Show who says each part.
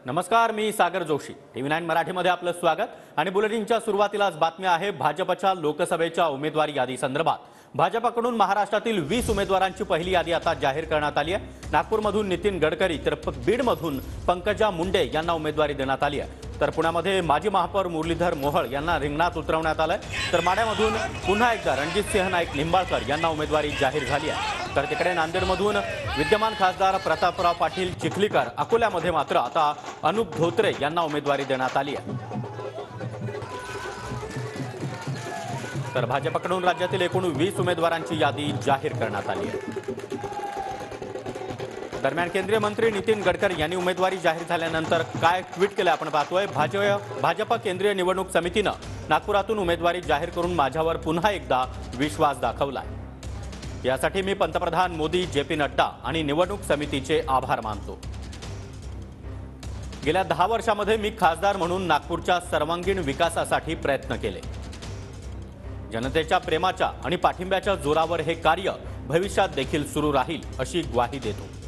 Speaker 1: नमस्कार, मी सागर जोशी. TV9 मराठीमध्ये आपलं स्वागत आणि बुलेटिनच्या सुरुवातीलाच बातमी आहे भाजपच्या लोकसभेच्या उमेदवारी यादी संदर्भात. भाजपकडून महाराष्ट्रातील 20 उमेदवारांची पहिली यादी आता जाहीर करण्यात आली आहे. नागपूरमधून नितीन गडकरी तर बीडमधून पंकजा मुंडे यांना उमेदवारी देण्यात आली आहे. तर पुण्यामध्ये माजी महापौर मुरलीधर मोहोळ यांना रिंगणात उतरवण्यात आलंय. तर माढ्यामधून पुन्हा एकदा रणजितसिंह नाईक निंबाळकर यांना उमेदवारी जाहीर झाली आहे. तर तिकडे नांदेडमधून विद्यमान खासदार प्रतापराव पाटील चिखलीकर, अकोल्यामध्ये मात्र आता अनुप धोत्रे यांना उमेदवारी देण्यात आली आहे. तर भाजपकडून राज्यातील एकूण 20 उमेदवारांची यादी जाहीर करण्यात आली आहे. दरम्यान केंद्रीय मंत्री नितीन गडकरी यांनी उमेदवारी जाहीर झाल्यानंतर काय ट्विट केलं आपण पाहतोय. भाजप केंद्रीय निवडणूक समितीनं नागपुरातून उमेदवारी जाहीर करून माझ्यावर पुन्हा एकदा विश्वास दाखवलाय. यासाठी मी पंतप्रधान मोदी, JP नड्डा आणि निवडणूक समितीचे आभार मानतो. गेल्या 10 वर्षांमध्ये मी खासदार म्हणून नागपूरच्या सर्वांगीण विकासासाठी प्रयत्न केले. जनतेच्या प्रेमाच्या आणि पाठिंब्याच्या जोरावर हे कार्य भविष्यात देखील सुरू राहील अशी ग्वाही देतो.